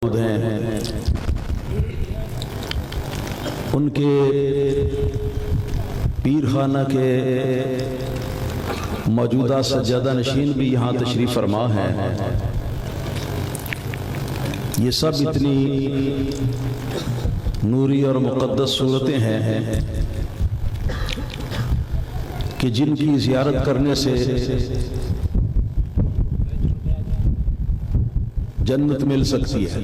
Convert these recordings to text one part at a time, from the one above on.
ہیں ان کے پیر خانہ کے موجودہ سجادہ نشین بھی یہاں تشریف فرما ہیں۔ یہ سب اتنی نوری اور مقدس صورتیں ہیں کہ جن کی زیارت کرنے سے جنت مل سکتی ہے۔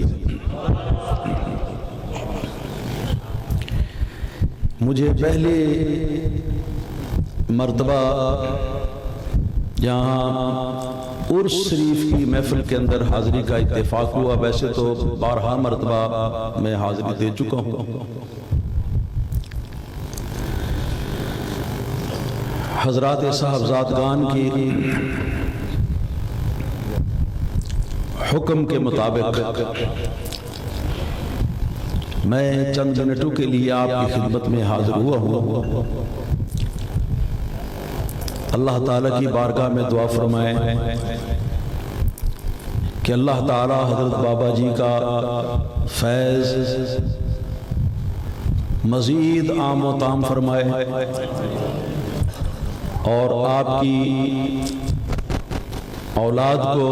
مجھے پہلے مرتبہ جہاں عرس شریف کی محفل کے اندر حاضری کا اتفاق ہوا، ویسے تو بارہا مرتبہ میں حاضری دے چکا ہوں۔ حضرات صاحبزادگان کی حکم کے مطابق میں چند منٹوں کے لیے آپ کی خدمت میں حاضر ہوا ہوں۔ اللہ تعالیٰ کی بارگاہ میں دعا فرمائیں کہ اللہ تعالیٰ حضرت بابا جی کا فیض مزید عام و تام فرمائے اور آپ کی اولاد کو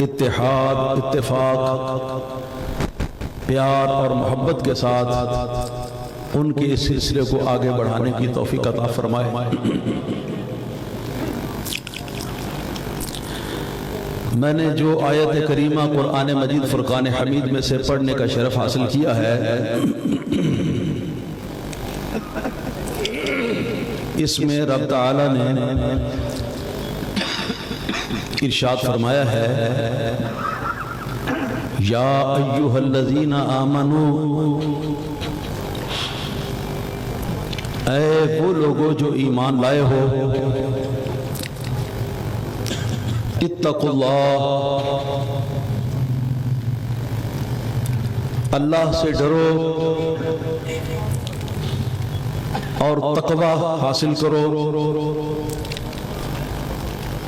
اتحاد، اتفاق، پیار اور محبت کے ساتھ ان کے اس سلسلے کو آگے بڑھانے کی توفیق عطا فرمائے۔ میں نے جو آیت کریمہ قرآن مجید فرقان حمید میں سے پڑھنے کا شرف حاصل کیا ہے، اس میں رب تعالیٰ نے ارشاد فرمایا ہے، یا ایھا الذین آمنوا، اے وہ لوگو جو ایمان لائے ہو، اتقوا اللہ، اللہ سے ڈرو اور تقوی حاصل کرو،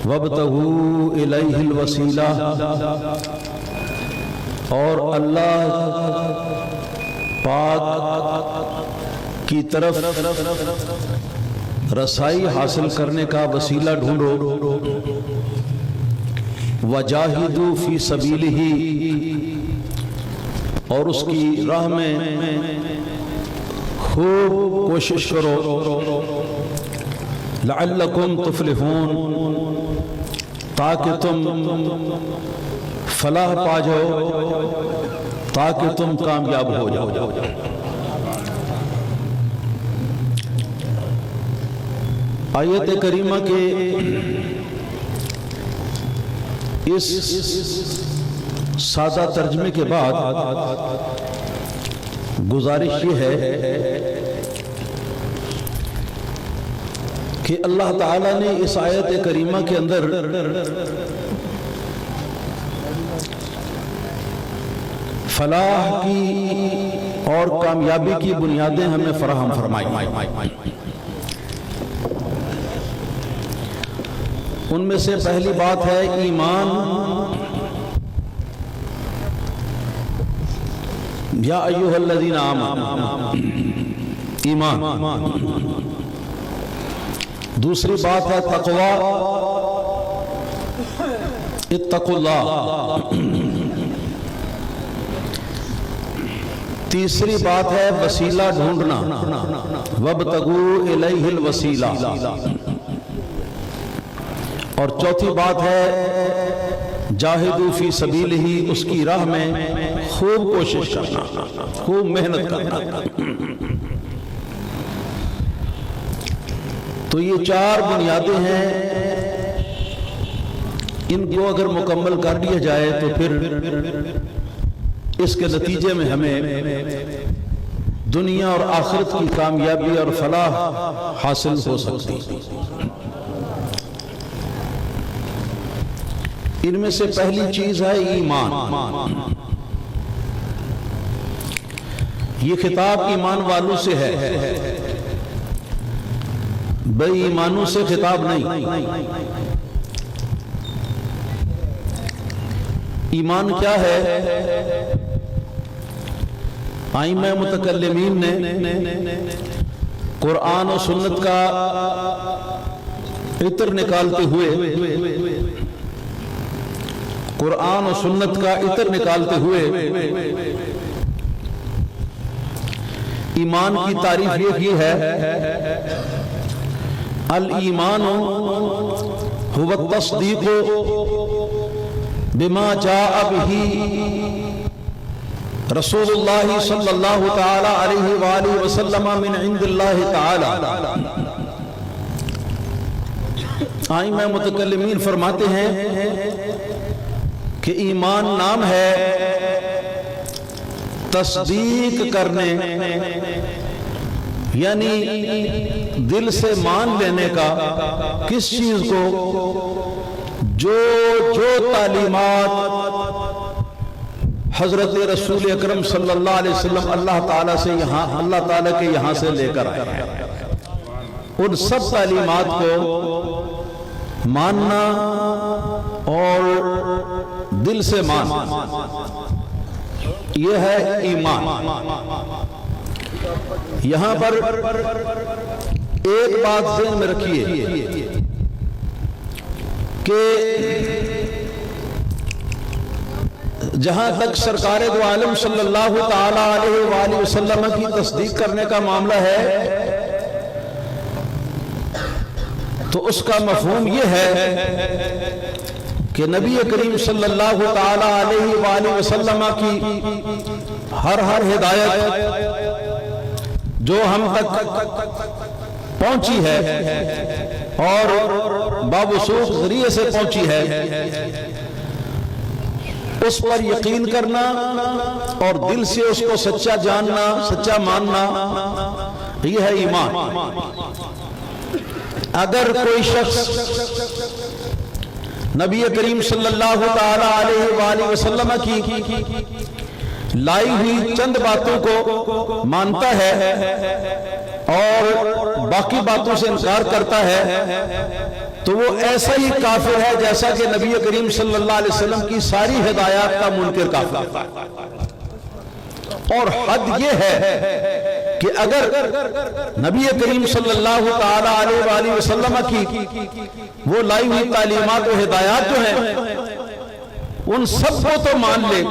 وابتغوا الیہ الوسیلہ، اور اللہ پاک کی طرف رسائی حاصل کرنے کا وسیلہ ڈھونڈو، وجاہدوا فی سبیلہ، اور اس کی راہ میں خوب کوشش کرو، لعلکم تفلحون، تاکہ تم فلاح پا جاؤ، تاکہ تم کامیاب ہو جاؤ۔ آیت کریمہ کے اس سادہ ترجمے کے بعد گزارش یہ ہے کہ اللہ تعالیٰ نے اس آیت کریمہ کے اندر فلاح کی اور کامیابی کی بنیادیں ہمیں فراہم فرمائی۔ ان میں سے پہلی بات ہے ایمان۔ یا ایھا الذین آمنوا، ایمان۔ دوسری بات ہے تقوی، اتقوا اللہ۔ تیسری بات ہے وسیلہ ڈھونڈنا، وابتغوا الیہ الوسیلہ۔ اور چوتھی بات ہے جاہدوا فی سبیلہ، اس کی راہ میں خوب کوشش کرنا، خوب محنت کرنا۔ تو یہ چار بنیادیں ہیں، ان کو اگر مکمل کر لیا جائے تو پھر اس کے نتیجے میں ہمیں دنیا اور آخرت کی کامیابی اور فلاح حاصل ہو سکتی۔ ان میں سے پہلی چیز ہے ایمان۔ یہ خطاب ایمان والوں سے ہے، بے ایمانوں سے خطاب نہیں۔ ایمان کیا ہے؟ ائمہ متکلمین نے قرآن و سنت کا عطر نکالتے ہوئے قرآن و سنت کا عطر نکالتے ہوئے ایمان کی تعریف یہ کی ہے: الایمان هو التصدیق بما جاء به رسول اللہ صلی اللہ تعالی علیہ وآلہ وسلم من عند اللہ تعالی۔ ائمہ متکلمین فرماتے ہیں کہ ایمان نام ہے تصدیق کرنے، یعنی دل سے مان لینے کا کس چیز کو؟ جو تعلیمات حضرت رسول اکرم صلی اللہ علیہ وسلم اللہ تعالیٰ کے یہاں سے لے کر آئے ہیں، ان سب تعلیمات کو ماننا اور دل سے ماننا، یہ ہے ایمان۔ یہاں پر ایک بات ذہن میں رکھیے کہ جہاں تک سرکار دو عالم صلی اللہ تعالی علیہ وآلہ وسلم کی تصدیق کرنے کا معاملہ ہے تو اس کا مفہوم یہ ہے کہ نبی کریم صلی اللہ تعالی علیہ وآلہ وسلم کی ہر ہدایت جو ہم تک پہنچی ہے اور بابوسوخ ذریعے سے پہنچی ہے، اس پر یقین کرنا اور دل سے اس کو سچا جاننا، سچا ماننا، یہ ہے ایمان۔ اگر کوئی شخص نبی کریم صلی اللہ تعالی علیہ وآلہ وسلم کی لائی ہوئی چند باتوں کو مانتا ہے اور باقی باتوں سے انکار کرتا ہے تو وہ ایسا ہی کافر ہے جیسا کہ نبی کریم صلی اللہ علیہ وسلم کی ساری ہدایات کا منکر کافر ہے۔ اور حد یہ ہے کہ اگر نبی کریم صلی اللہ تعالی علیہ وآلہ وسلم کی وہ لائی ہوئی تعلیمات و ہدایات جو ہیں ان سب کو تو مان لے،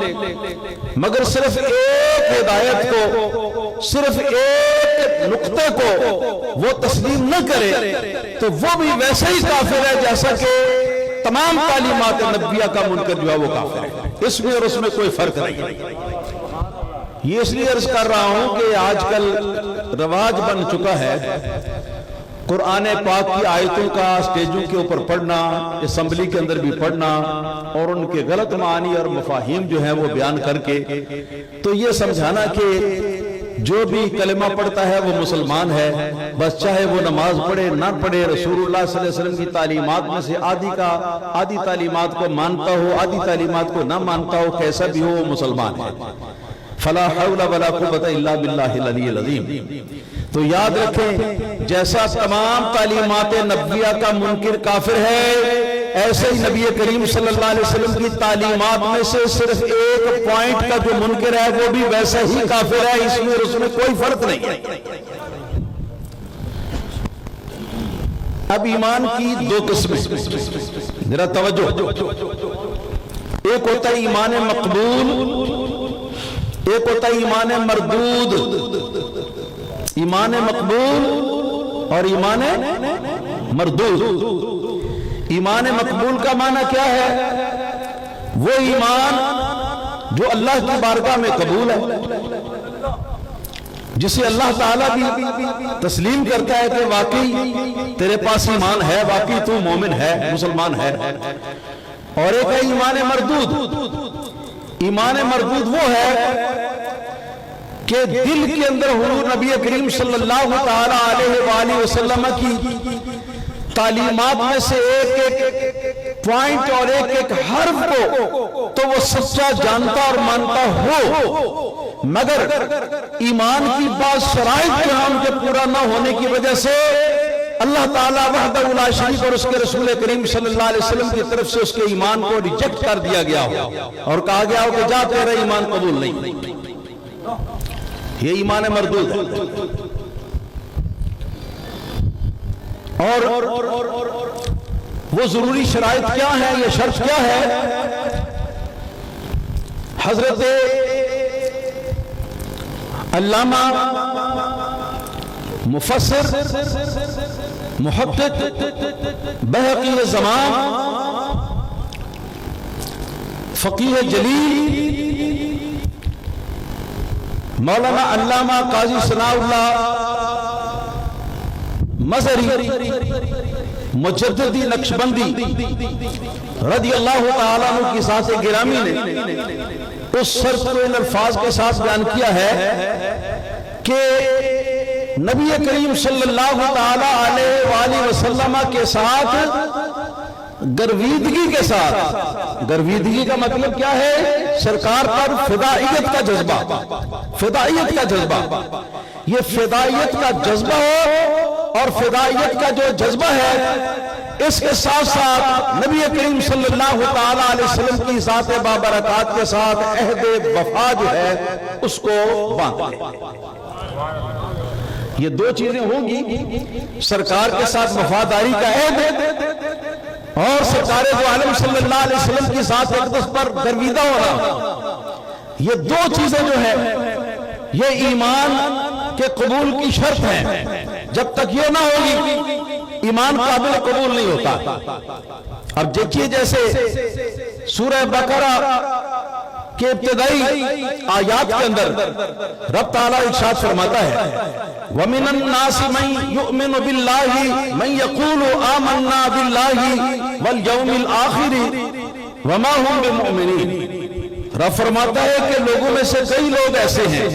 مگر صرف ایک ہدایت کو، صرف ایک نقطے کو وہ تسلیم نہ کرے تو وہ بھی ویسا ہی کافر ہے جیسا کہ تمام تعلیمات نبویہ کا منکر جو ہے وہ کافر ہے۔ اس میں اور اس میں کوئی فرق نہیں ہے۔ یہ اس لیے عرض کر رہا ہوں کہ آج کل رواج بن چکا ہے قرآن پاک کی آیتوں کا سٹیجوں کے اوپر پڑھنا، اسمبلی کے اندر بھی پڑھنا اور ان کے غلط معنی اور مفاہیم جو ہیں وہ بیان کر کے تو یہ سمجھانا کہ جو بھی کلمہ پڑھتا ہے وہ مسلمان ہے، بس چاہے وہ نماز پڑھے نہ پڑھے، رسول اللہ صلی اللہ علیہ وسلم کی تعلیمات میں سے آدھی تعلیمات کو مانتا ہو، آدھی تعلیمات کو نہ مانتا ہو، کیسا بھی ہو وہ مسلمان ہے۔ فلا حول ولا قوت الا باللہ العلی العظیم۔ تو یاد رکھیں جیسا تمام تعلیمات نبویہ کا منکر کافر ہے، ایسے ہی نبی کریم صلی اللہ علیہ وسلم کی تعلیمات میں سے صرف ایک پوائنٹ کا جو منکر ہے وہ بھی ویسا ہی کافر ہے، اس میں اور اس میں کوئی فرق نہیں ہے۔ اب ایمان کی دو قسمیں، ذرا توجہ، ایک ہوتا ہے ایمان مقبول، ایک ہوتا ہے ایمان مردود۔ ایمان مقبول اور ایمان مردود۔ ایمان مقبول کا معنی کیا ہے؟ وہ ایمان جو اللہ کی بارگاہ میں قبول ہے، جسے اللہ تعالیٰ بھی تسلیم کرتا ہے کہ واقعی تیرے پاس ایمان ہے، واقعی تو مومن ہے، مسلمان ہے۔ اور ایک ہے ایمان مردود۔ ایمان مردود وہ ہے کہ دل کے اندر حضور نبی کریم صلی اللہ تعالی علیہ وآلہ وسلم کی تعلیمات میں سے ایک ایک پوائنٹ اور ایک ایک حرف کو تو وہ سچا جانتا اور مانتا ہو، مگر ایمان کی بعض شرائط جو ہم کے پورا نہ ہونے کی وجہ سے اللہ تعالیٰ وحدہ لا شریک اور اس کے رسول کریم صلی اللہ علیہ وسلم کی طرف سے اس کے ایمان کو ریجیکٹ کر دیا گیا ہو اور کہا گیا ہو کہ جا تیرا ایمان قبول نہیں، یہ ایمان مردود ہے۔ اور وہ ضروری شرائط کیا ہے، یہ شرط کیا ہے؟ حضرت علامہ مفسر محقق بحقی زمان فقیہ جلیل مولانا علامہ قاضی ثناء اللہ مظہری مجددی نقشبندی رضی اللہ تعالیٰ عنہ کی ذات گرامی نے اس سرسبز الفاظ کے ساتھ بیان کیا ہے کہ نبی کریم صلی اللہ تعالیٰ علیہ وآلہ وسلم کے ساتھ گرویدگی کے ساتھ، گرویدگی کا مطلب کیا ہے؟ سرکار پر فدائیت کا جذبہ، فدائیت کا جذبہ، یہ فدائیت کا جذبہ ہو اور فدائیت کا جو جذبہ ہے اس کے ساتھ ساتھ نبی کریم صلی اللہ تعالیٰ علیہ وسلم کی ذات بابرکات کے ساتھ عہد وفا جو ہے اس کو باندھ لے۔ یہ دو چیزیں ہوں گی، سرکار کے ساتھ وفاداری کا عہد اور سرکار دو عالم صلی اللہ علیہ وسلم کی ذات اقدس پر گرویدہ ہونا۔ یہ دو چیزیں جو ہے یہ ایمان کے قبول کی شرط ہے، جب تک یہ نہ ہوگی ایمان قابل قبول نہیں ہوتا۔ اب دیکھیے جیسے سورہ بقرہ کے ابتدائی آیات کے اندر رب تعالیٰ ارشاد فرماتا ہے وَمِنَ النَّاسِ مَن يُؤْمِنُ بِاللَّهِ مَن يَقُولُ آمَنَّا بِاللَّهِ وَالْيَوْمِ الْآخِرِ وَمَا هُمْ بِمُؤْمِنِينَ۔ رب فرماتا ہے کہ لوگوں میں سے کئی لوگ ایسے ہیں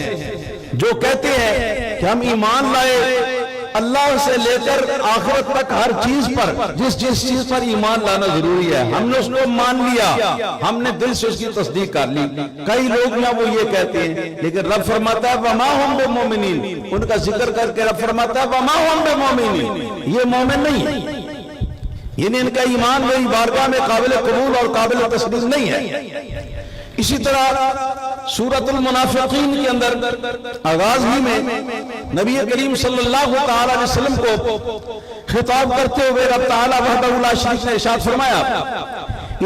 جو کہتے ہیں کہ ہم ایمان لائے اللہ سے لے کر آخرت تک ہر چیز پر، جس چیز پر ایمان لانا ضروری ہے ہم نے اس کو مان لیا، ہم نے دل سے اس کی تصدیق کر لی۔ کئی لوگ نہ وہ یہ کہتے ہیں، لیکن رب فرماتا ہے وَمَا هُمْ بِمُؤْمِنِينَ، ان کا ذکر کر کے رب فرماتا ہے وَمَا هُمْ بِمُؤْمِنِينَ، یہ مومن نہیں ہے، یعنی ان کا ایمان میری بارگاہ میں قابل قبول اور قابل تسلیم نہیں ہے۔ اسی طرح سورۃ المنافقین کے اندر آغاز ہی میں نبی کریم صلی اللہ تعالیٰ علیہ وسلم کو خطاب کرتے ہوئے رب تعالیٰ وحدہ لا شریک نے ارشاد فرمایا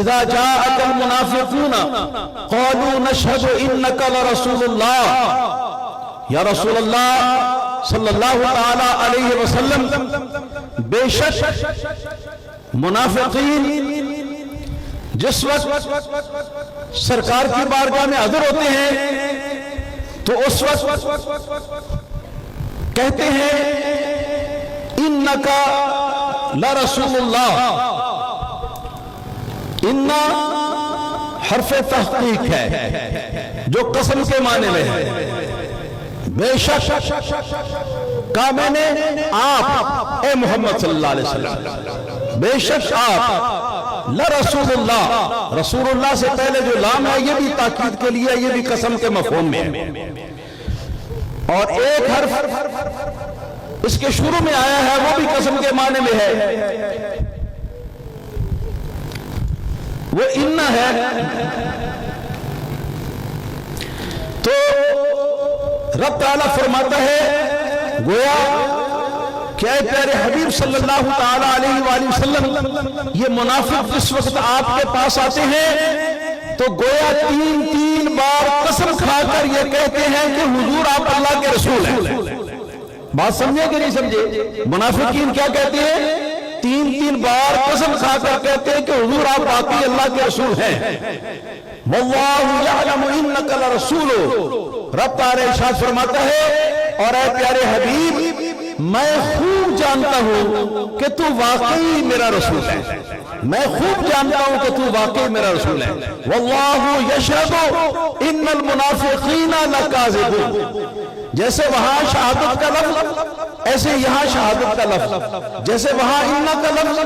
اذا جاءك المنافقون قالوا نشهد انك لرسول اللہ، یا رسول اللہ صلی اللہ تعالیٰ علیہ وسلم بے شک منافقین جس وقت سرکار کی بارگاہ میں حاضر ہوتے ہیں تو اس وقت کہتے ہیں انکا لرسول اللہ، انا حرف تحقیق ہے جو قسم کے معنی میں ہے، بے شک کہا میں نے آپ اے محمد صلی اللہ علیہ وسلم، بے شک آپ لرسول اللہ، رسول اللہ سے پہلے جو لام ہے یہ بھی تاکید کے لیے، یہ بھی قسم کے مفہوم میں ہے، اور ایک حرف اس کے شروع میں آیا ہے وہ بھی قسم کے معنی میں ہے، وہ انہ ہے۔ تو رب تعالیٰ فرماتا ہے گویا کہ اے پیارے حبیب صلی اللہ تعالیٰ علیہ وآلہ وسلم یہ منافق جس وقت آپ کے پاس آتے ہیں تو گویا تین بار قسم کھا کر یہ کہتے ہیں کہ حضور آپ اللہ کے رسول ہیں۔ بات سمجھے کہ نہیں سمجھے؟ منافقین کیا کہتے ہیں؟ تین بار قسم کھا کر کہتے ہیں کہ حضور آپ باقی اللہ کے رسول ہیں۔ وَاللَّهُ يَعْلَمُ إِنَّكَ لَرَسُولُ، رب تعالیٰ ارشاد فرماتا ہے اور اے پیارے حبیب میں خوب جانتا ہوں کہ تو واقعی میرا رسول ہے، میں خوب جانتا ہوں کہ تو واقعی میرا رسول ہے۔ وَاللَّهُ يَشْهَدُ إِنَّ الْمُنَافِقِينَ لَكَاذِبُونَ، جیسے وہاں شہادت کا لفظ ایسے یہاں شہادت کا لفظ، جیسے وہاں انہ کا لفظ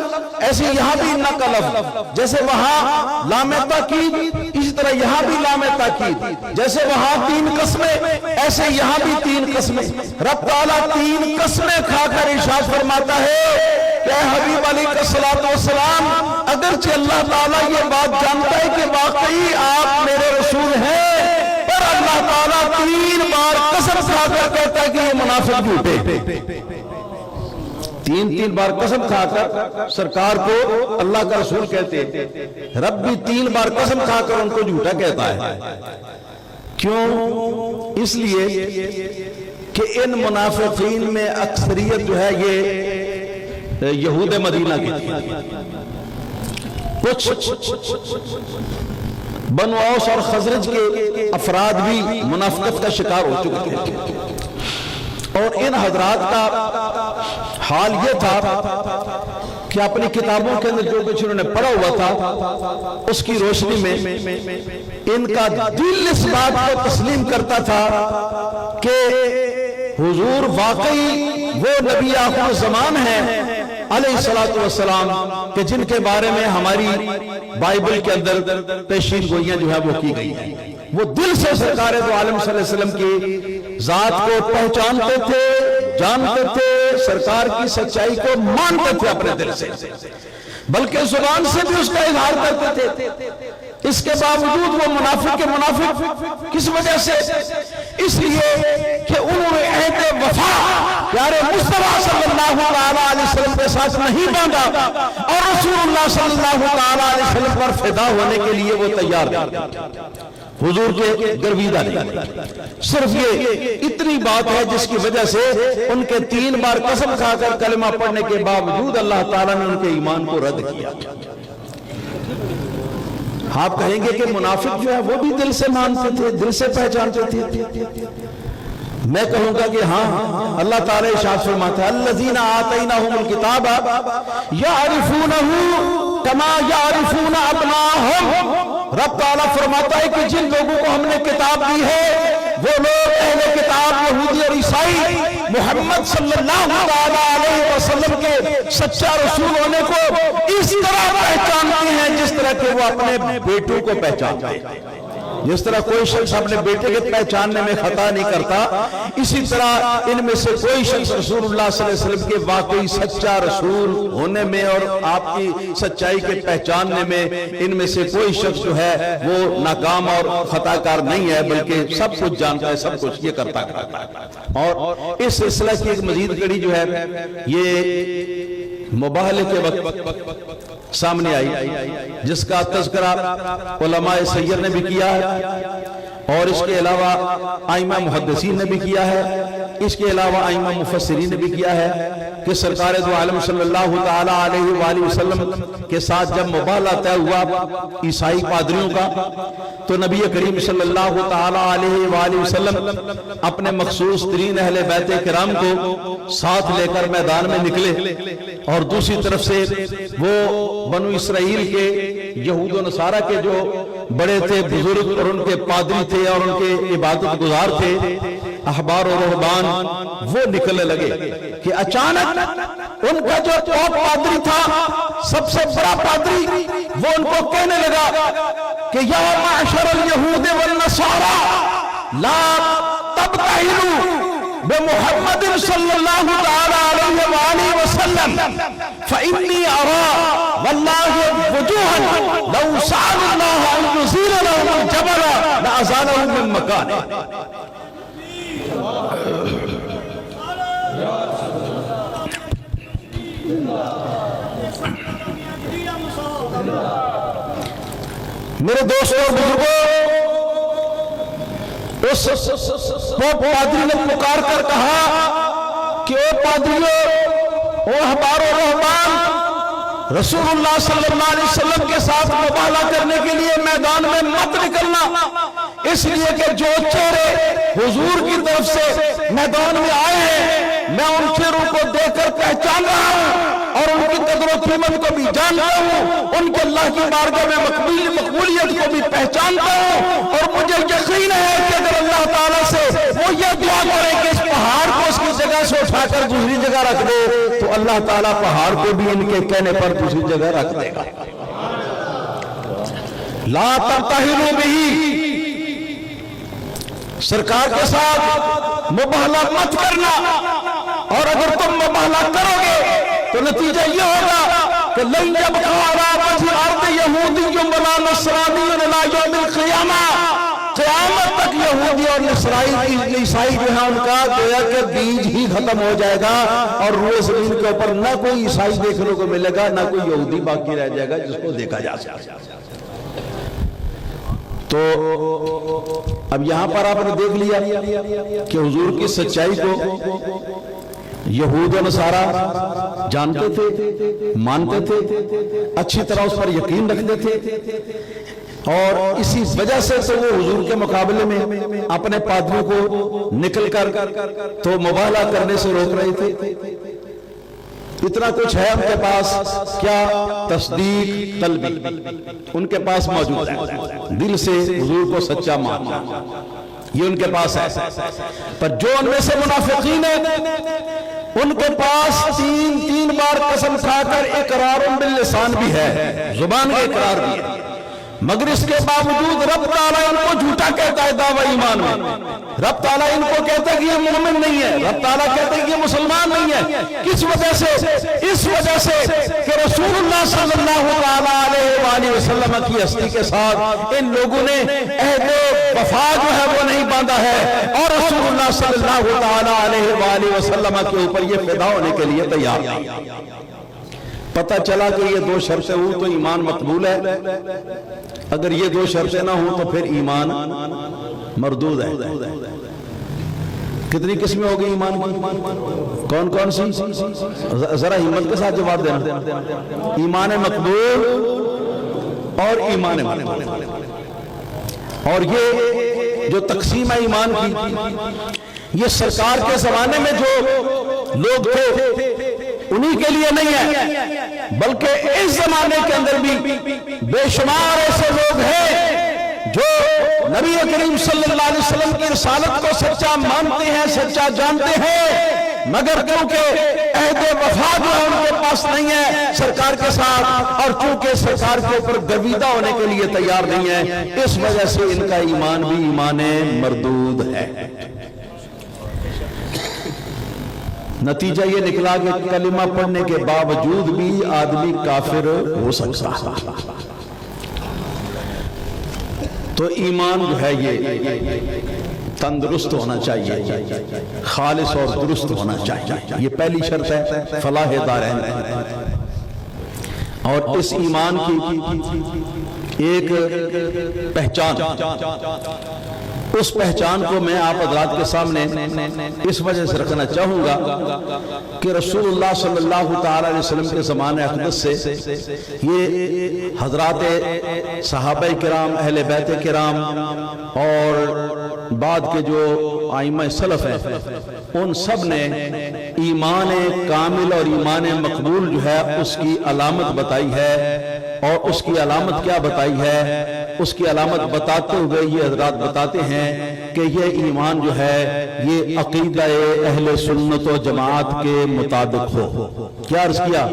ایسے یہاں بھی انہ کا لفظ، جیسے وہاں لام تاکید اسی طرح یہاں بھی لام تاکید، جیسے وہاں تین قسمیں ایسے یہاں بھی تین قسمیں۔ رب تعالیٰ تین قسمیں کھا کر ارشاد فرماتا ہے کہ اے حبیب علیہ السلام، اگرچہ اللہ تعالیٰ یہ بات جانتا ہے کہ واقعی آپ میرے رسول ہیں، پر اللہ تعالیٰ 3 بار قسم کھا کر کہتا ہے کہ یہ منافق جھوٹے، 3 بار قسم کھا کر سرکار کو اللہ کا رسول کہتے ہیں، رب بھی 3 بار قسم کھا کر ان کو جھوٹا کہتا ہے۔ کیوں؟ اس لیے کہ ان منافقین میں اکثریت جو ہے یہ یہود مدینہ کی تھی، کچھ بنو اوس اور خزرج کے افراد بھی منافقت کا شکار ہو چکے تھے، اور ان حضرات کا حال یہ تھا کہ اپنی کتابوں کے اندر جو کچھ انہوں نے پڑھا ہوا تھا اس کی روشنی میں ان کا دل اس بات کو تسلیم کرتا تھا کہ حضور واقعی وہ نبی آخر الزمان ہیں علیہ السلام کہ جن کے بارے میں ہماری بائبل کے اندر پیشین گوئیاں جو ہے وہ کی گئی ہیں۔ وہ دل سے سرکار دو عالم صلی اللہ علیہ وسلم کی ذات کو پہچانتے تھے، جانتے تھے، سرکار کی سچائی کو مانتے تھے اپنے دل سے، بلکہ زبان سے بھی اس کا اظہار کرتے تھے۔ اس کے باوجود وہ منافق کے منافق کس وجہ سے؟ اس لیے کہ انہوں نے عہد وفا پیارے مصطفیٰ صلی اللہ علیہ وسلم کے ساتھ نہیں باندھا، اور رسول اللہ صلی اللہ علیہ وسلم پر فدا ہونے کے لیے وہ تیار تھے، حضور کے گرویدہ نہیں۔ صرف یہ اتنی بات ہے جس کی وجہ سے ان کے 3 بار قسم کھا کر کلمہ پڑھنے کے باوجود اللہ تعالیٰ نے ان کے ایمان کو رد کیا۔ آپ کہیں گے کہ منافق جو ہے وہ بھی دل سے مانتے تھے، دل سے پہچانتے تھے۔ میں کہوں گا کہ ہاں، اللہ تعالیٰ ارشاد فرماتا ہے الذین آتیناہم الکتاب یعرفونہ کما یعرفون ابناءہم۔ رب تعالیٰ فرماتا ہے کہ جن لوگوں کو ہم نے کتاب دی ہے وہ لوگ اہل کتاب یہودی اور عیسائی محمد صلی اللہ علیہ وسلم کے سچا رسول ہونے کو اس طرح پہچانتے ہیں جس طرح کہ وہ اپنے بیٹوں کو پہچانتے ہیں۔ جس طرح کوئی شخص اپنے بیٹے کے پہچاننے میں خطا نہیں کرتا، اسی طرح ان میں سے کوئی شخص رسول اللہ صلی اللہ علیہ وسلم کے واقعی سچا رسول ہونے میں اور آپ کی سچائی کے پہچاننے میں ان میں سے کوئی شخص جو ہے وہ ناکام اور خطا کار نہیں ہے، بلکہ سب کچھ جانتا ہے، سب کچھ یہ کرتا ہے۔ اور اس سلسلہ کی ایک مزید کڑی جو ہے یہ مباہلے کے وقت سامنے آئی، جس کا تذکرہ علماء سیر نے بھی کیا ہے، اور اس کے علاوہ ائمہ محدثین نے بھی کیا ہے، اس کے علاوہ ائمہ مفسرین نے بھی کیا ہے کہ سرکار دو عالم صلی اللہ تعالی علیہ وآلہ وسلم کے ساتھ جب مباہلہ طے ہوا عیسائی پادریوں کا، تو نبی کریم صلی اللہ تعالی علیہ وآلہ وسلم اپنے مخصوص ترین اہل بیت کرام کو ساتھ لے کر میدان میں نکلے، اور دوسری طرف سے وہ بنو اسرائیل کے یہود و نصارہ کے جو بڑے تھے، بزرگ اور ان کے پادری تھے اور ان کے عبادت گزار تھے، احبار و رہبان، وہ نکلنے لگے کہ اچانک ان کا جو ٹاپ پادری تھا، سب سے بڑا پادری، وہ ان کو کہنے لگا کہ یا معشر الیہود والنصارى لا تبتہلوا بمحمد صلی اللہ علیہ وآلہ وسلم فإنی أرى واللہ وجوہا لو سأل اللہ أن يزيل لهم الجبل لأزالهم من مكانه۔ میرے دوستوں اور بزرگوں، اس پادری نے پکار کر کہا کہ اے پادریوں، اے احبار و رہبان، رسول اللہ صلی اللہ علیہ وسلم کے ساتھ مباہلہ کرنے کے لیے میدان میں مت نکلنا، اس لیے کہ جو چہرے حضور کی طرف سے میدان میں آئے ہیں میں ان چہروں کو دیکھ کر پہچان رہا ہوں اور ان کی قدر و قیمت کو بھی جانتا ہوں، ان کے اللہ کی بارگاہ میں مقبولیت کو بھی پہچانتا ہوں، اور مجھے یقین ہے کہ اگر اللہ تعالیٰ سے وہ یہ دعا کرے کہ اس پہاڑ کو اس کی جگہ سے اٹھا کر دوسری جگہ رکھ دے تو اللہ تعالیٰ پہاڑ کو بھی ان کے کہنے پر دوسری جگہ رکھ دے گا۔ لا تبتہلوا بہ، سرکار کے ساتھ مباہلہ مت کرنا، اور اگر تم مباہلہ کرو گے تو نتیجہ یہ ہوگا کہ لن یبقى علی وجہ الارض یہودی ولا نصرانی الی یوم القیامہ، قیامت تک یہودی اور عیسائی جو ہے ان کا گویا کہ بیج ہی ختم ہو جائے گا، اور روئے زمین کے اوپر نہ کوئی عیسائی دیکھنے کو ملے گا، نہ کوئی یہودی باقی رہ جائے گا جس کو دیکھا جا سکتا۔ تو اب یہاں پر آپ نے دیکھ لیا کہ حضور کی سچائی کو یہود و نصارہ جانتے تھے، مانتے تھے، اچھی طرح اس پر یقین رکھتے تھے، اور اسی وجہ سے تو وہ حضور کے مقابلے میں اپنے پادریوں کو نکل کر تو مباہلہ کرنے سے روک رہے تھے۔ اتنا کچھ ہے ان کے پاس، کیا؟ تصدیق قلبی ان کے پاس موجود ہے، دل سے حضور کو سچا ماننا یہ ان کے پاس ہے۔ پر جو ان میں سے منافقین ہیں ان کے پاس تین بار قسم کھا کر اقرار باللسان بھی ہے، زبان کا اقرار بھی ہے، مگر اس کے باوجود رب تعالیٰ ان کو جھوٹا کہتا ہے دعوی ایمان میں۔ رب تعالیٰ ان کو کہتا ہے کہ یہ مومن نہیں ہے، رب تعالیٰ کہتا ہے کہ یہ مسلمان نہیں ہے۔ کس وجہ سے؟ اس وجہ سے کہ رسول اللہ صلی اللہ علیہ وسلم کی ہستی کے ساتھ ان لوگوں نے عہد وفا جو ہے وہ نہیں باندھا ہے، اور رسول اللہ صلی اللہ علیہ وسلم کے اوپر یہ فدا ہونے کے لیے تیار نہیں۔ پتہ چلا کہ یہ دو شرطیں ہوں تو ایمان مقبول ہے، اگر یہ دو شرطیں نہ ہوں تو پھر ایمان مردود ہے۔ کتنی قسمیں ہو گئی ایمان کی؟ کون کون سی؟ ذرا ہمت کے ساتھ جواب دینا۔ ایمان مقبول اور ایمان مقبول، اور یہ جو تقسیم ہے ایمان کی، یہ سرکار کے زمانے میں جو لوگ تھے انہی کے لیے نہیں ہے، بلکہ اس زمانے کے اندر بھی بے شمار ایسے لوگ ہیں جو نبی کریم صلی اللہ علیہ وسلم کی رسالت کو سچا مانتے ہیں، سچا جانتے ہیں، مگر کیونکہ عہد وفا جو ہے ان کے پاس نہیں ہے سرکار کے ساتھ، اور چونکہ سرکار کے اوپر گویدہ ہونے کے لیے تیار نہیں ہے، اس وجہ سے ان کا ایمان بھی ایمان مردود ہے۔ نتیجہ یہ نکلا کہ کلمہ پڑھنے کے باوجود بھی آدمی کافر ہو سکتا ہے۔ تو ایمان جو ہے یہ تندرست ہونا چاہیے، خالص اور درست ہونا چاہیے، یہ پہلی شرط ہے فلاح دارین۔ اور اس ایمان کی ایک پہچان، اس پہچان کو میں آپ حضرات کے سامنے اس وجہ سے رکھنا چاہوں گا کہ رسول اللہ صلی اللہ تعالی علیہ وسلم کے زمانے اقدس سے یہ حضرات صحابہ کرام، اہل بیت کرام اور بعد کے جو ائمہ سلف ہیں، ان سب نے ایمان کامل اور ایمان مقبول جو ہے اس کی علامت بتائی ہے، اور اس کی علامت کیا بتائی ہے؟ اس کی علامت بتاتے ہوئے یہ حضرات بتاتے ہیں کہ یہ ایمان جو ہے یہ عقیدہ اہل سنت و جماعت کے مطابق ہو۔ کیا عرض کیا؟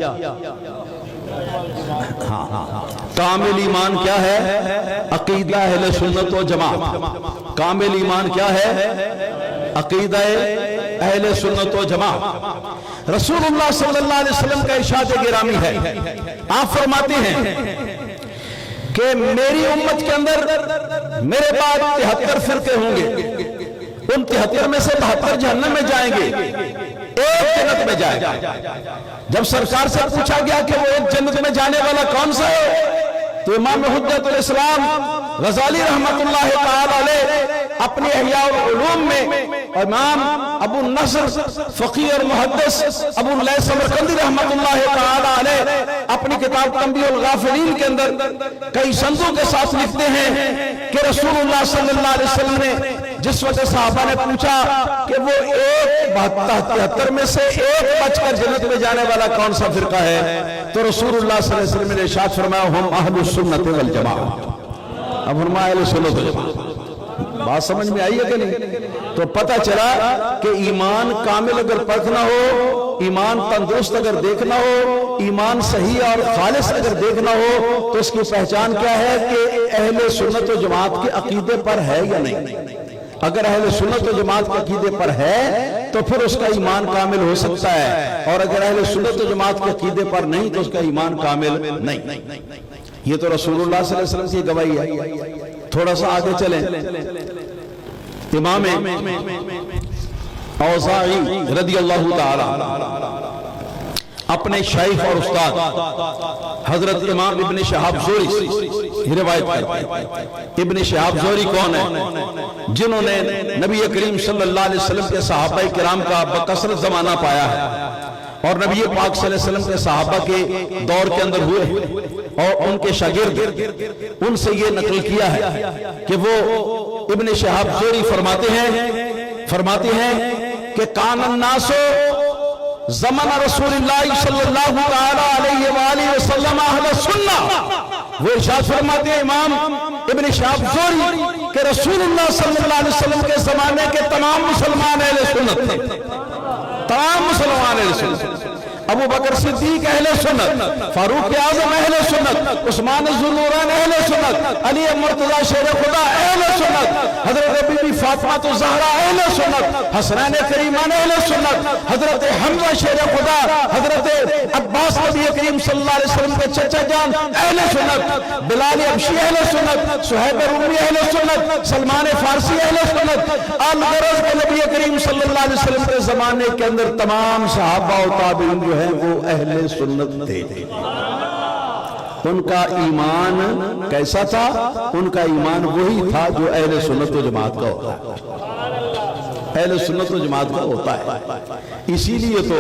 کامل ایمان کیا ہے؟ عقیدہ اہل سنت و جماعت۔ کامل ایمان کیا ہے؟ عقیدہ اہل سنت و جماعت۔ رسول اللہ صلی اللہ علیہ وسلم کا ارشاد گرامی ہے، آپ فرماتے ہیں کہ میری امت کے اندر میرے بعد 73 فرقے ہوں گے، ان 73 میں سے 72 جہنم میں جائیں گے، ایک جنت میں جائے گا۔ جب سرکار سے پوچھا گیا کہ وہ ایک جنت میں جانے والا کون سا ہے، تو امام حجت الاسلام غزالی رحمت اللہ تعالی علیہ اپنی احیاء العلوم میں، امام ابو النصر فقیہ اور محدث ابو اللیث سمرقندی رحمت اللہ تعالی علیہ اپنی کتاب تنبیہ الغافلین کے اندر کئی سندوں کے ساتھ لکھتے ہیں کہ رسول اللہ صلی اللہ علیہ وسلم نے جس وقت صحابہ نے پوچھا کہ وہ 73 میں سے ایک بچ کر جنت میں جانے والا کون سا فرقہ ہے، تو رسول اللہ صلی اللہ علیہ وسلم نے ارشاد فرمایا ہم اہل السنت والجماعت۔ اب فرمایا اہل سنت والجماعت۔ بات سمجھ میں آئی ہے کہ نہیں؟ تو پتہ چلا کہ ایمان کامل اگر پرکھنا ہو، ایمان تندرست اگر دیکھنا ہو، ایمان صحیح اور خالص اگر دیکھنا ہو، تو اس کی پہچان کیا ہے کہ اہل سنت و جماعت کے عقیدے پر ہے یا نہیں۔ اگر اہل سنت و جماعت کے عقیدے پر ہے تو پھر اس کا ایمان کامل ہو سکتا ہے، اور اگر اہل سنت و جماعت کے عقیدے پر نہیں تو اس کا ایمان کامل نہیں۔ یہ تو رسول اللہ صلی اللہ علیہ وسلم کی گواہی ہے۔ تھوڑا سا آگے چلیں، امام اوزاعی رضی اللہ تعالی اپنے شیخ اور استاد حضرت امام ابن شہاب زہری یہ روایت کرتے ہیں۔ ابن شہاب زہری کون ہے؟ جنہوں نے نبی کریم صلی اللہ علیہ وسلم کے صحابہ کرام کا بکثرت زمانہ پایا ہے، اور نبی پاک صلی اللہ علیہ وسلم کے صحابہ کے دور کے اندر ہوئے، اور ان کے شاگرد ان سے یہ نقل کیا ہے کہ وہ ابن شہاب زہری فرماتے ہیں کہ کان الناس زمن رسول اللہ صلی اللہ علیہ وآلہ وسلم اہل سنہ۔ وہ ارشاد فرماتے ہیں امام ابن شہاب زہری کہ رسول اللہ صلی اللہ علیہ وسلم کے زمانے کے تمام مسلمان اہل سنت تھے، تمام مسلمان اہل سنت۔ ابو بکر صدیق اہل سنت، فاروق اعظم اہل سنت، عثمان ذو النورین اہل سنت، علی مرتضی شیر خدا اہل سنت، حضرت بی بی فاطمہ الزہرا اہل سنت، حسنین کریمان اہل سنت، حضرت حمزہ شیر خدا، حضرت عباس نبی کریم صلی اللہ علیہ وسلم کے چچا جان اہل سنت، بلال حبشی اہل سنت، صہیب رومی اہل سنت، سلمان فارسی اہل سنت۔ الغرض کہ نبی کریم صلی اللہ علیہ وسلم کے زمانے کے اندر تمام صحابہ و تابعین جو ہیں وہ اہل سنت تھے۔ ان کا ایمان کیسا تھا؟ ان کا ایمان وہی تھا جو اہل سنت و جماعت کا ہوتا ہے، اہل سنت و جماعت کا ہوتا ہے۔ اسی لیے تو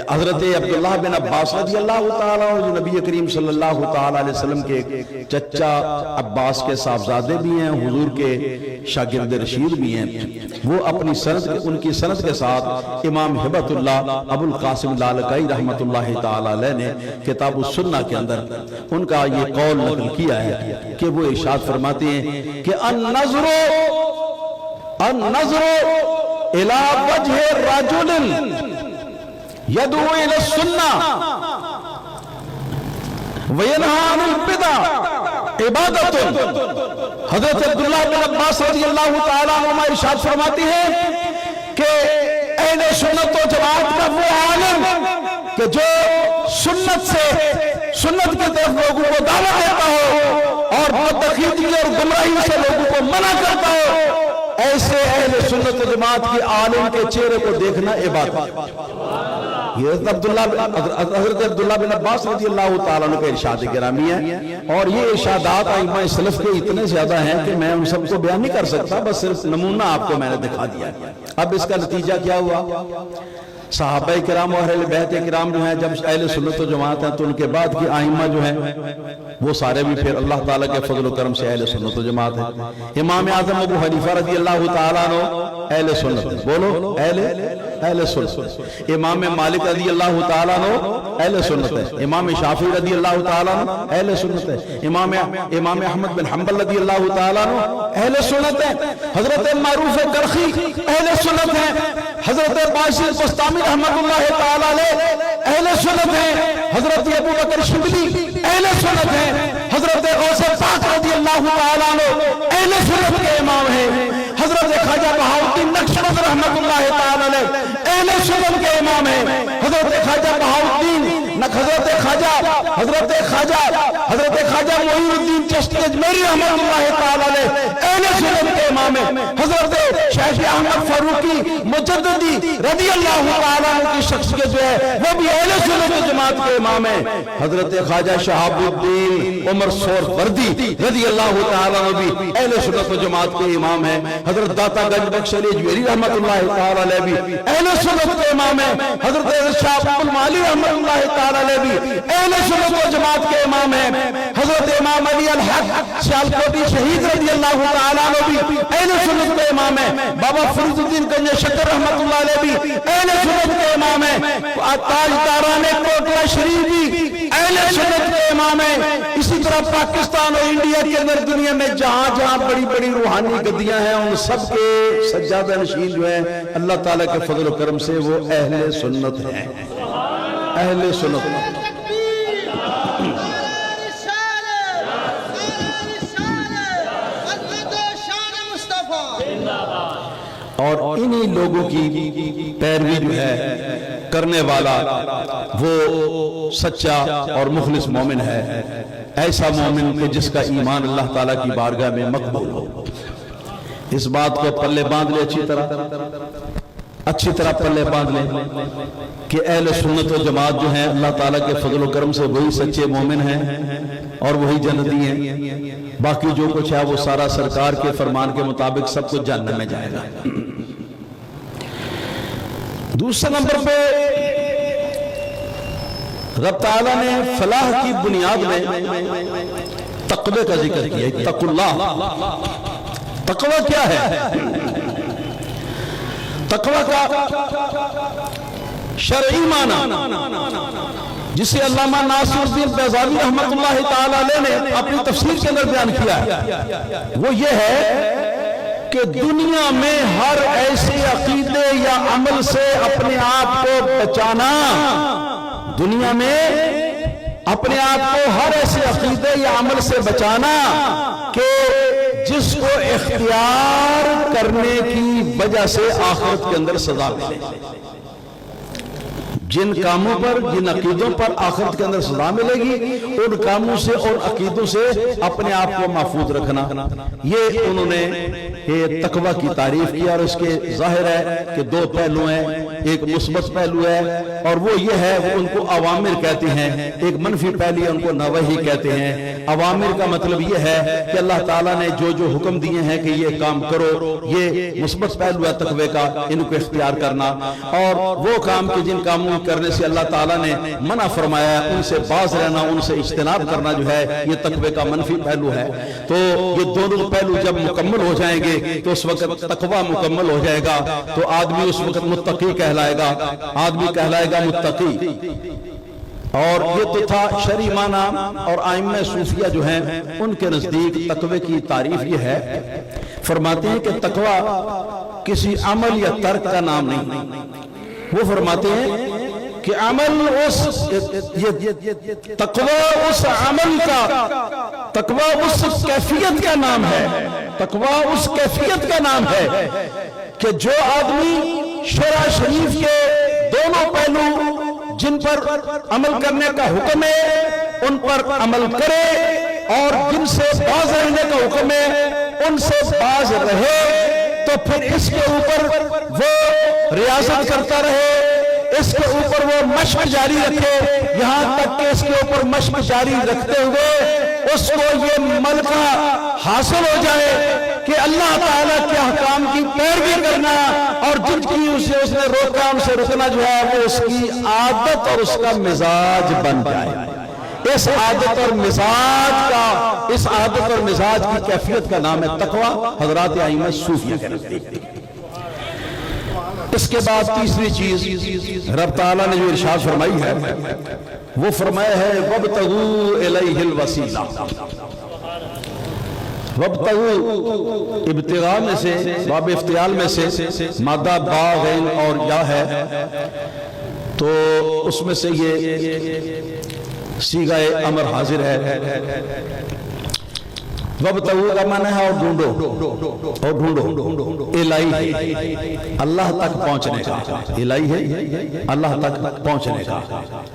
حضرت عبداللہ بن عباس رضی اللہ تعالیٰ جو نبی کریم صلی اللہ تعالیٰ علیہ وسلم کے چچا عباس کے صاحبزادے بھی ہیں، حضور کے شاگرد رشید بھی ہیں، وہ اپنی سند ان کی سند کے ساتھ امام ہبت اللہ ابو القاسم لالکائی رحمت اللہ تعالیٰ علیہ نے کتاب السنہ کے اندر ان کا یہ قول نقل کیا ہے کہ وہ ارشاد فرماتے ہیں کہ النظر الى وجہ رجل يدعو الى السنة وینہا عن البدع عبادت۔ حضرت عبداللہ بن عباس رضی اللہ تعالیٰ عنہ ارشاد فرماتی ہے کہ اہل سنت و جماعت کا وہ عالم کہ جو سنت کی طرف لوگوں کو دعوت دیتا ہو اور بدعقیدگی اور گمراہی سے لوگوں کو منع کرتا ہو، ایسے اہل سنت و جماعت کی عالم کے چہرے کو دیکھنا عبادت۔ یہ حضرت عبداللہ بن عباس رضی اللہ تعالیٰ عنہ کا ارشاد گرامی ہے، اور یہ ارشادات ائمہ سلف کے اتنے زیادہ ہیں کہ میں ان سب کو بیان نہیں کر سکتا، بس صرف نمونہ آپ کو میں نے دکھا دیا ہے۔ اب اس کا نتیجہ کیا ہوا؟ صحابہ کرام اور اہل بیت کرام جو ہیں جب اہل سنت و جماعت ہیں تو ان کے بعد کی ائمہ جو ہیں وہ سارے بھی پھر اللہ تعالیٰ کے فضل و کرم سے اہل سنت و جماعت ہیں۔ امام اعظم ابو حنیفہ رضی اللہ تعالیٰ عنہ اہل سنت، بولو اہل سنت۔ امام مالک رضی اللہ تعالیٰ عنہ اہل سنت ہے۔ امام شافعی رضی اللہ تعالیٰ عنہ اہل سنت ہے۔ امام احمد بن حنبل رضی اللہ تعالیٰ عنہ اہل سنت ہے۔ حضرت معروف کرخی اہل سنت ہے۔ حضرت باشر بستامی رحمت اللہ تعالیٰ علیہ اہل سنت ہیں۔ حضرت ابو بکر شبلی اہل سنت ہیں۔ حضرت غوث پاک رضی اللہ تعالیٰ عنہ اہل سنت کے امام ہیں۔ حضرت خواجہ بہاؤالدین نقشبند رحمت اللہ تعالیٰ علیہ اہل سنت کے امام ہیں۔ حضرت خواجہ بہاؤالدین حضرت خواجہ معین الدین چشتی اجمیری رحمت اللہ تعالیٰ علیہ اہل سنت کے امام ہیں۔ حضرت شیخ احمد فاروقی مجددی رضی اللہ تعالیٰ عنہ کی شخصیت جو ہے وہ بھی اہل سنت جماعت کے امام ہیں۔ حضرت خواجہ شہاب الدین عمر سہروردی رضی اللہ تعالیٰ عنہ بھی اہل سنت جماعت کے امام ہیں۔ حضرت داتا گنج بخش علی اجمیری رحمت اللہ تعالیٰ علیہ بھی اہل سنت کے امام ہیں۔ حضرت شاہ عبد المعالی رحمت اللہ تعالیٰ علیہ بھی اہل سنت و جماعت کے امام ہیں۔ حضرت امام علی الحق سیالکوٹی شہید رضی اللہ تعالیٰ عنہ بھی اہل سنت کے امام ہیں۔ بابا فرید الدین گنج شکر رحمت اللہ علیہ بھی اہل سنت کے امام ہیں۔ تاجداران کوٹلہ شریف بھی اہل سنت کے امام ہیں۔ اسی طرح پاکستان اور انڈیا کے اندر دنیا میں جہاں جہاں بڑی بڑی روحانی گدیاں ہیں ان سب کے سجادہ نشین جو ہیں اللہ تعالیٰ کے فضل و کرم سے وہ اہل سنت ہیں، اہل سنت۔ اور انہی لوگوں کی پیروی جو ہے کرنے والا وہ سچا اور مخلص مومن ہے، ایسا مومن کہ جس کا ایمان اللہ تعالیٰ کی بارگاہ میں مقبول ہو۔ اس بات کو پلے باندھ لے، اچھی طرح پلے باندھ لیں کہ اہل سنت و جماعت جو ہیں اللہ تعالیٰ کے فضل و کرم سے وہی سچے مومن ہیں اور وہی جنتی ہیں، باقی جو کچھ ہے وہ سارا سرکار کے فرمان کے مطابق سب کچھ جہنم میں جائے گا۔ دوسرے نمبر پہ رب تعالیٰ نے فلاح کی بنیاد میں تقوی کا ذکر کیا۔ اتقوا اللہ، تقوی کیا ہے؟ تقوی کا شرعی معنی جسے علامہ ناصر الدین بیضاوی رحمۃ اللہ تعالی علیہ نے اپنی تفسیر کے اندر بیان کیا ہے، وہ یہ ہے کہ دنیا میں ہر ایسے عقیدے یا عمل سے اپنے آپ کو بچانا، دنیا میں اپنے آپ کو ہر ایسے عقیدے یا عمل سے بچانا کہ جس کو اختیار کرنے کی وجہ سے آخرت کے اندر سزا ملے۔ جن کاموں پر، جن عقیدوں پر آخرت کے اندر سزا ملے گی، ان کاموں سے اور عقیدوں سے اپنے آپ کو محفوظ رکھنا، یہ انہوں نے تقوی کی تعریف کی۔ اور اس کے ظاہر ہے کہ دو پہلو ہیں، ایک مثبت پہلو ہے اور وہ یہ ہے، وہ ان کو اوامر کہتے ہیں، ایک منفی پہلو ان کو نواہی کہتے ہیں۔ اوامر کا مطلب یہ ہے کہ اللہ تعالیٰ نے جو جو حکم دیے ہیں کہ یہ کام کرو، یہ مثبت پہلو ہے تقوی کا، ان کو اختیار کرنا۔ اور وہ کام کہ جن کاموں کرنے سے اللہ تعالیٰ نے منع فرمایا ہے، ان سے باز رہنا، ان سے اجتناب کرنا جو ہے، یہ تقوی کا منفی پہلو ہے۔ تو یہ دونوں پہلو جب مکمل ہو جائیں گے تو اس وقت تقوی مکمل ہو جائے گا، تو آدمی اس وقت متقی کہلائے گا، آدمی کہلائے گا متقی۔ اور یہ تو تھا شرعی معنی، اور ائمہ صوفیہ جو ہیں ان کے نزدیک تقوی کی تعریف یہ ہے، فرماتے ہیں کہ تقوی کسی عمل یا ترک کا نام نہیں۔ وہ فرماتے ہیں کہ عمل تقوی اس عمل کا، تقوی اس کیفیت کا نام ہے، تقوی اس کیفیت کا نام ہے کہ جو آدمی شرع شریف کے دونوں پہلو جن پر عمل کرنے کا حکم ہے ان پر عمل کرے، اور جن سے باز رہنے کا حکم ہے ان سے باز رہے، تو پھر اس کے اوپر وہ ریاضت کرتا رہے، اس کے اوپر وہ مشق جاری رکھے، یہاں تک کہ اس کے اوپر مشق جاری رکھتے ہوئے اس کو یہ ملکہ حاصل ہو جائے کہ اللہ تعالیٰ کے احکام کی پیروی کرنا، اور جن کی اسے اس نے روکا ان سے رکنا جو ہے وہ اس کی عادت اور اس کا مزاج بن جائے۔ اس عادت اور مزاج کا، اس عادت اور مزاج کی کیفیت کا نام ہے تقوی، حضرات ائمہ صوفیہ کے نزدیک۔ اس کے بعد تیسری چیز رب تعالیٰ نے جو ارشاد فرمائی ہے وہ فرمایا ہے وَابْتَغُوا إِلَيْهِ الْوَسِيلَةَ۔ وَابْتَغُوا ابتغاء میں سے، باب افتعال میں سے مادہ با غین اور یا ہے، تو اس میں سے یہ صیغہ امر حاضر ہے۔ وَابْتَغُوا کا معنی ہے اور ڈھونڈو، اور ڈھونڈو، الہی اللہ تک پہنچنے کا، الہی ہے اللہ تک پہنچنے کا،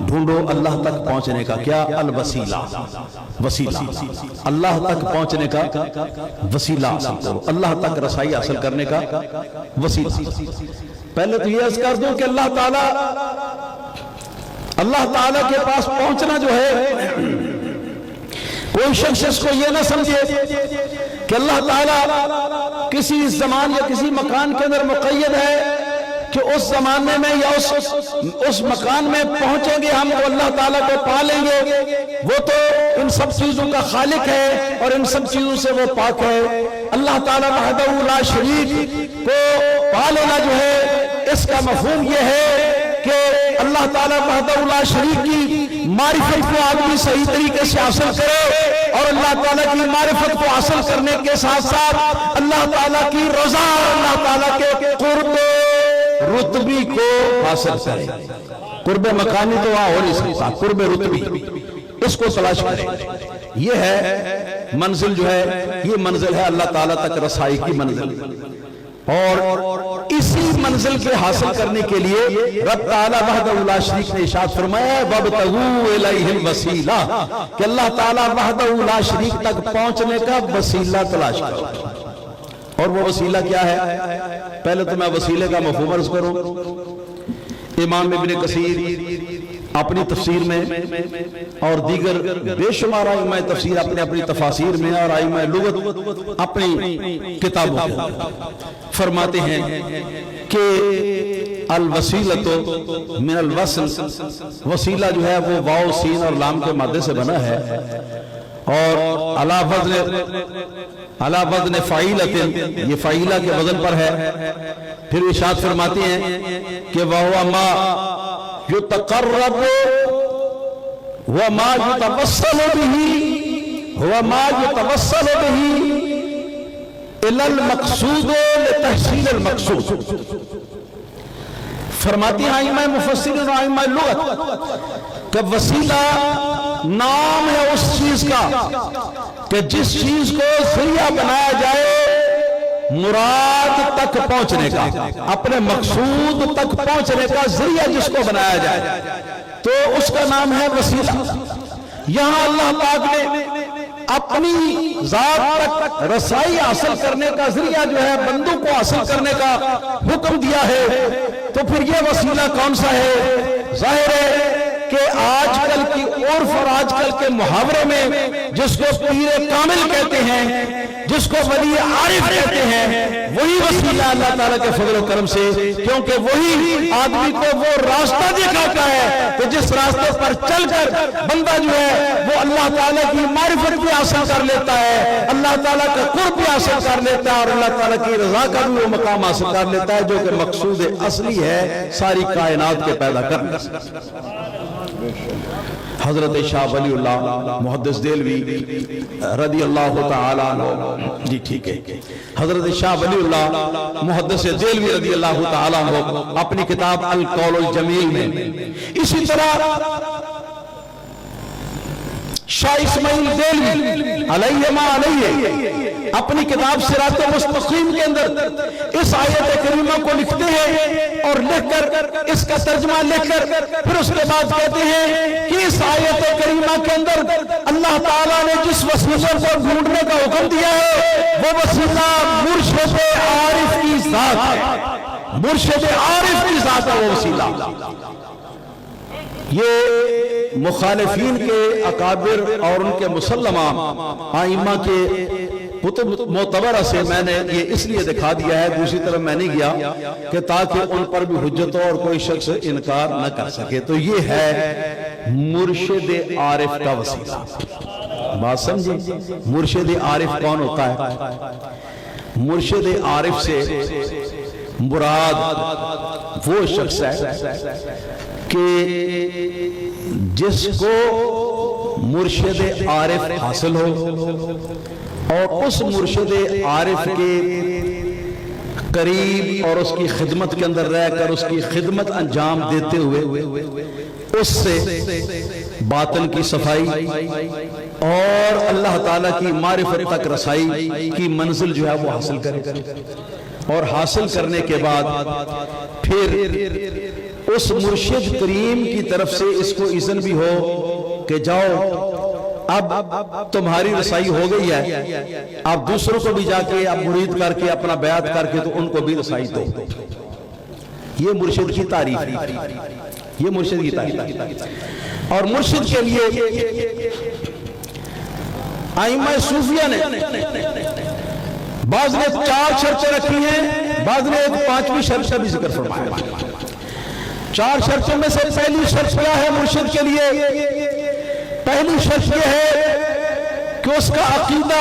ڈھونڈو اللہ تک پہنچنے کا، کیا الوسیلہ، وسیلہ، اللہ تک پہنچنے کا وسیلہ حاصل کرو، اللہ تک رسائی حاصل کرنے کا وسیلہ۔ پہلے تو یہ عرض کر دوں کہ اللہ تعالیٰ کے پاس پہنچنا جو ہے، کوئی شخص اس کو یہ نہ سمجھے کہ اللہ تعالیٰ کسی زمان یا کسی مکان کے اندر مقید ہے کہ اس زمانے میں یا اس مکان میں پہنچیں گے ہم تو اللہ تعالیٰ کو پا لیں گے، وہ تو ان سب چیزوں کا خالق ہے اور ان سب چیزوں سے وہ پاک ہے۔ اللہ تعالیٰ وحدہ لا شریک کو پا لینا جو ہے، اس کا مفہوم یہ ہے کہ اللہ تعالیٰ وحدہ لا شریک کی معرفت کو آدمی صحیح طریقے سے حاصل کرے، اور اللہ تعالیٰ کی معرفت کو حاصل کرنے کے ساتھ ساتھ اللہ تعالیٰ کی رضا اور اللہ تعالیٰ کے قرب رتبی کو حاصل کرے۔ قرب مکانی تو وہاں ہو نہیں سکتا، قرب رتبی اس کو تلاش کرے۔ یہ ہے منزل جو ہے، یہ منزل ہے اللہ تعالیٰ تک رسائی کی منزل، اور اسی منزل کے حاصل کرنے کے لیے رب تعالیٰ وحدہ لا شریک نے ارشاد فرمایا وَابْتَغُوا إِلَيْهِ الْوَسِيلَةَ کہ اللہ تعالیٰ وحدہ لا شریک تک پہنچنے کا وسیلہ تلاش کرو۔ اور وہ وسیلہ کیا ہے؟ پہلے تو میں وسیلے کا مفہوم عرض کروں۔ امام ابن کثیر اپنی تفسیر میں اور دیگر بے شمار ائمہ تفسیر اپنی تفاسیر میں اور ائمہ لغت اپنی کتابوں میں فرماتے ہیں کہ الوسیلۃ من الوصل، وسیلہ جو ہے وہ واو سین اور لام کے مادے سے بنا ہے، اور علی وزن فعیلۃ، یہ فعیلہ کے وزن پر ہے۔ پھر ارشاد فرماتے ہیں کہ وَهُوَ مَا يُتَقَرَّبُ وَمَا يُتَوَسَّلُ بِهِ هُوَ مَا يُتَوَسَّلُ بِهِ إِلَى الْمَقْصُودِ لِتَحْصِيلِ الْمَقْصُودِ۔ فرماتے ہیں ائمہ مفسرین اور ائمہ لغت کہ وسیلہ نام ہے اس چیز کا کہ جس چیز کو ذریعہ بنایا جائے مراد تک پہنچنے کا، اپنے مقصود تک پہنچنے کا ذریعہ جس کو بنایا جائے تو اس کا نام ہے وسیلہ۔ یہاں اللہ پاک نے اپنی ذات تک رسائی حاصل کرنے کا ذریعہ جو ہے بندوں کو حاصل کرنے کا حکم دیا ہے، تو پھر یہ وسیلہ کون سا ہے؟ ظاہر ہے کہ آج کل کی عرف اور آج کل کے محاورے میں جس کو پیر کامل کہتے ہیں، جس کو ولی عارف کہتے ہیں، وہی وسیلہ اللہ تعالیٰ کے فضل و کرم سے، کیونکہ وہی آدمی کو وہ راستہ دکھاتا ہے کہ جس راستے پر چل کر بندہ جو ہے وہ اللہ تعالیٰ کی معرفت بھی حاصل کر لیتا ہے، اللہ تعالیٰ کا قرب بھی حاصل کر لیتا ہے، اور اللہ تعالیٰ کی رضا کا بھی وہ مقام حاصل کر لیتا ہے جو کہ مقصود اصلی ہے ساری کائنات کے پیدا کرنے سے۔ حضرت شاہ ولی اللہ محدث دہلوی رضی اللہ تعالیٰ عنہ، جی ٹھیک ہے، حضرت شاہ ولی اللہ محدث دہلوی رضی اللہ تعالیٰ عنہ اپنی کتاب القول الجمیل میں، اسی طرح شاہ اسماعیل دہلوی علیہ ما علیہ اپنی کتاب صراط مستقیم کے اندر اس آیت کریمہ کو لکھتے ہیں، اور لکھ کر اس کا ترجمہ لکھ کر پھر اس کے بعد کہتے ہیں کہ اس آیت کریمہ کے اندر اللہ تعالیٰ نے جس وسیلے کو ڈھونڈنے کا حکم دیا ہے وہ وسیلہ مرشد عارف کی ذات ہے، مرشد عارف کی ذات ہے وہ وسیلہ۔ یہ مخالفین کے اکابر اور ان کے مسلمہ ائمہ کے کتب معتبرہ سے میں نے یہ اس لیے دکھا دیا ہے، دوسری طرف میں نہیں گیا کہ تاکہ ان پر بھی حجت ہو اور کوئی شخص انکار نہ کر سکے۔ تو یہ ہے مرشد عارف کا وسیلہ۔ بات سمجھیں، مرشد عارف کون ہوتا ہے؟ مرشد عارف سے مراد وہ شخص ہے کہ جس کو مرشد عارف حاصل ہو اور اس مرشد عارف کے قریب اور اس کی خدمت کے اندر رہ کر اس کی خدمت انجام دیتے ہوئے اس سے باطن کی صفائی اور اللہ تعالیٰ کی معرفت تک رسائی کی منزل جو ہے وہ حاصل کرے، اور حاصل کرنے کے بعد پھر اس مرشد کریم کی طرف سے اس کو اذن بھی ہو کہ جاؤ اب تمہاری رسائی ہو گئی ہے، آپ دوسروں کو بھی جا کے اب مرید کر کے اپنا بیعت کر کے تو ان کو بھی رسائی دو۔ یہ مرشد کی تعریف ہے، یہ مرشد کی تعریف۔ اور مرشد کے لیے ائمہ صوفیہ نے بعض نے 4 شرطیں رکھی ہیں، بعض نے ایک 5ویں شرط کا بھی ذکر فرمایا۔ 4 شرطوں میں سے پہلی شرط کیا ہے مرشد کے لیے؟ پہلی شرط یہ ہے کہ اس کا عقیدہ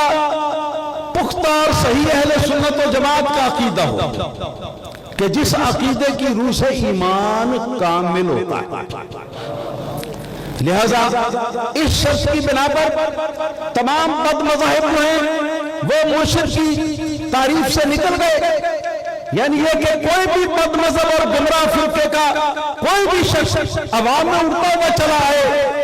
پختہ اور صحیح اہل سنت و جماعت کا عقیدہ ہو، کہ جس عقیدے کی روح سے ایمان کامل ہوتا ہے۔ لہذا اس شرط کی بنا پر تمام بد مذاہب ہیں وہ مرشد کی تعریف سے نکل گئے، یعنی یہ کہ کوئی بھی بد مذہب اور گمراہ فرقے کا کوئی بھی شخص عوام میں اٹھتا ہوا چلا آئے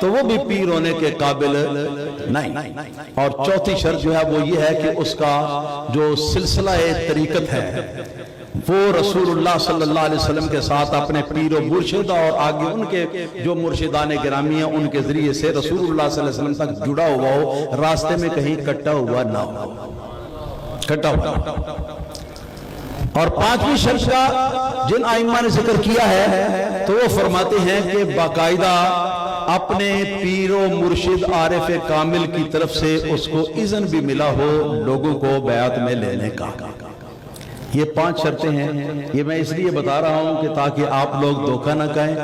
تو وہ بھی پیر ہونے کے قابل نہیں. اور چوتھی شرط جو ہے وہ یہ ہے کہ اس کا جو سلسلہ طریقت ہے وہ رسول اللہ صلی اللہ علیہ وسلم کے ساتھ اپنے پیر و مرشد اور آگے ان کے جو مرشدان گرامی ہیں ان کے ذریعے سے رسول اللہ صلی اللہ علیہ وسلم تک جڑا ہوا ہو، راستے میں کہیں کٹا ہوا نہ ہو. اور پانچویں شرط کا جن ائمہ نے ذکر کیا ہے تو وہ فرماتے ہیں کہ باقاعدہ اپنے پیر و مرشد عارف کامل کی طرف سے اس کو اذن بھی ملا ہو لوگوں کو بیعت میں لینے کا. یہ 5 شرطیں ہیں. یہ میں اس لیے بتا رہا ہوں کہ تاکہ آپ لوگ دھوکہ نہ کھائیں.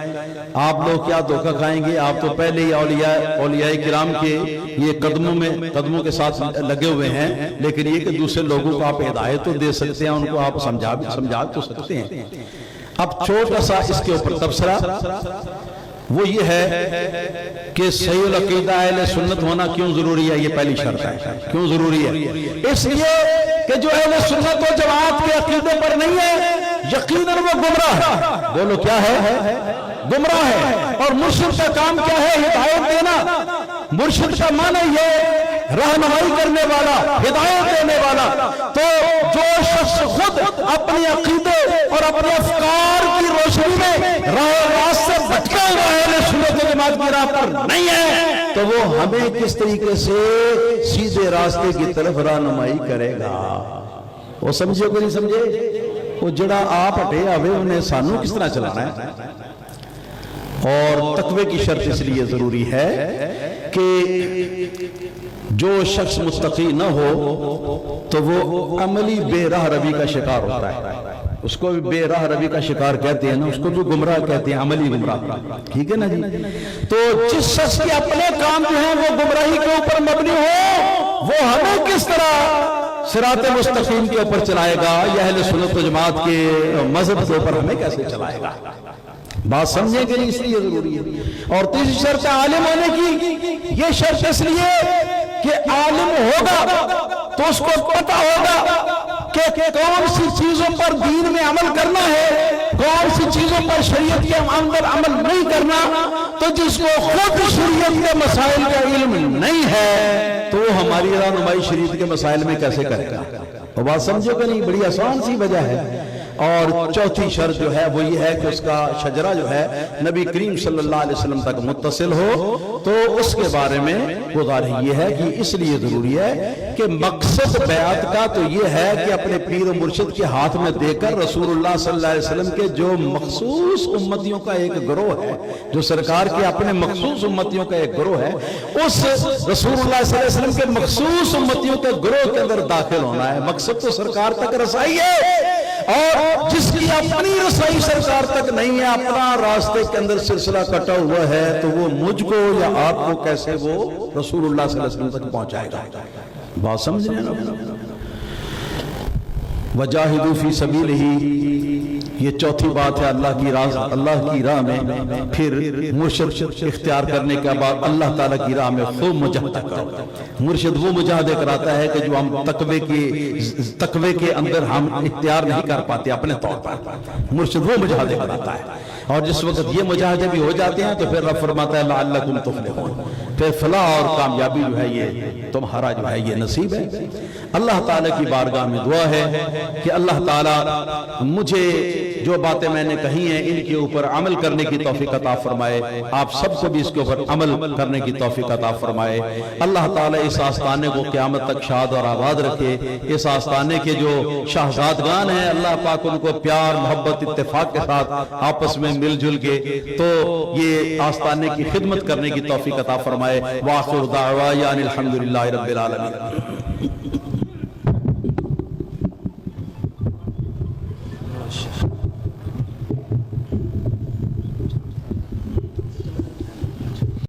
آپ لوگ کیا دھوکہ کھائیں گے؟ آپ تو پہلے ہی اولیاء کرام کے یہ قدموں کے ساتھ لگے ہوئے ہیں، لیکن یہ کہ دوسرے لوگوں کو آپ ہدایت تو دے سکتے ہیں، ان کو آپ سمجھا تو سکتے ہیں. اب چھوٹا سا اس کے اوپر تبصرہ وہ یہ ہے کہ صحیح العقیدہ اہل سنت ہونا کیوں ضروری ہے. یہ پہلی شرط ہے. کیوں ضروری ہے؟ اس لیے کہ جو اہل سنت و جماعت کے عقیدے پر نہیں ہے یقیناً وہ گمراہ ہے. بولو کیا ہے؟ گمراہ ہے. اور مرشد کا کام کیا ہے؟ ہدایت دینا. مرشد کا معنی یہ رہنمائی کرنے والا، ہدایت دینے والا. تو جو شخص خود اپنے عقیدے اور اپنے افکار کی روشنی میں راست سے بھٹکا ہوا ہے، اہل سنت و جماعت کی راہ پر نہیں ہے، تو وہ ہمیں کس طریقے سے سیدھے راستے کی طرف رہنمائی کرے گا؟ وہ سمجھے کو نہیں سمجھے؟ وہ جڑا آپ ہٹے آوے انہیں سانو کس طرح چلانا ہے. اور تقوی کی شرط اس لیے ضروری ہے کہ جو شخص متقی نہ ہو تو وہ عملی بے راہ روی کا شکار ہوتا ہے. اس کو بھی بے راہ روی کا شکار کہتے ہیں نا، اس کو بھی گمراہ کہتے ہیں، عملی گمراہ. ٹھیک ہے نا جی؟ تو جس شخص کے اپنے کام جو ہیں وہ گمراہی کے اوپر مبنی ہو، وہ ہمیں کس طرح صراط مستقیم کے اوپر چلائے گا؟ یا اہل سنت و جماعت کے مذہب کے اوپر ہمیں کیسے چلائے گا؟ بات سمجھیں کہ نہیں؟ اس لیے ضروری ہے. اور تیسری شرط عالم ہونے کی. یہ شرط اس لیے کہ عالم ہوگا تو اس کو پتہ ہوگا کہ کون سی چیزوں پر دین میں عمل کرنا ہے، کون سی چیزوں پر شریعت کے اندر عمل نہیں کرنا. تو جس کو خود شریعت کے مسائل کا علم نہیں ہے تو وہ ہماری رہنمائی شریعت کے مسائل میں کیسے کرے گا؟ وہ بات سمجھو کہ نہیں؟ بڑی آسان سی وجہ ہے. اور چوتھی شرط جو ہے وہ یہ ہے کہ اس کا شجرہ جو ہے نبی کریم صلی اللہ علیہ وسلم تک متصل ہو. تو اس کے بارے میں گزارش یہ ہے کہ اس لیے ضروری ہے کہ مقصد بیعت کا تو یہ ہے کہ اپنے پیر و مرشد کے ہاتھ میں دے کر رسول اللہ صلی اللہ علیہ وسلم کے جو مخصوص امتیوں کا ایک گروہ ہے، جو سرکار کے اپنے مخصوص امتیوں کا ایک گروہ ہے، اس رسول اللہ صلی اللہ علیہ وسلم کے مخصوص امتیوں کے گروہ کے اندر داخل ہونا ہے. مقصد تو سرکار تک رسائی ہے. اور جس کی اپنی رسائی سرکار تک نہیں ہے، اپنا راستے کے اندر سلسلہ کٹا ہوا ہے، تو وہ مجھ کو یا آپ کو کیسے وہ رسول اللہ صلی اللہ علیہ وسلم تک پہنچائے گا؟ بات سمجھ رہے ہیں نا؟ وَجَاهِدُوا فِي سَبِيلِهِ. یہ چوتھی بات ہے اللہ کی راہ میں. پھر مرشد اختیار کرنے کے بعد اللہ تعالیٰ کی راہ میں خوب مجاہدہ کرو. مرشد وہ مجاہدے کراتا ہے کہ جو ہم تقوی کے اندر ہم اختیار نہیں کر پاتے اپنے طور پر. مرشد وہ مجاہدے کراتا ہے. اور جس وقت یہ مجاہدے بھی ہو جاتے ہیں تو پھر رب فرماتا ہے لعلکم تفلحون. پھر فلاح اور کامیابی جو ہے یہ تمہارا جو ہے یہ نصیب ہے. اللہ تعالیٰ کی بارگاہ میں دعا ہے کہ اللہ تعالیٰ مجھے جو باتیں میں نے کہی ہیں ان کے اوپر عمل کرنے کی توفیق عطا فرمائے. آپ سب کو بھی اس کے اوپر عمل کرنے کی توفیق عطا فرمائے. اللہ تعالیٰ اس آستانے کو قیامت تک شاد اور آباد رکھے. اس آستانے کے جو شہزادگان ہیں اللہ پاک ان کو پیار محبت اتفاق کے ساتھ آپس میں مل جل کے تو یہ آستانے کی خدمت کرنے کی توفیق عطا فرمائے. وآخر دعوانا الحمدللہ رب العالمین.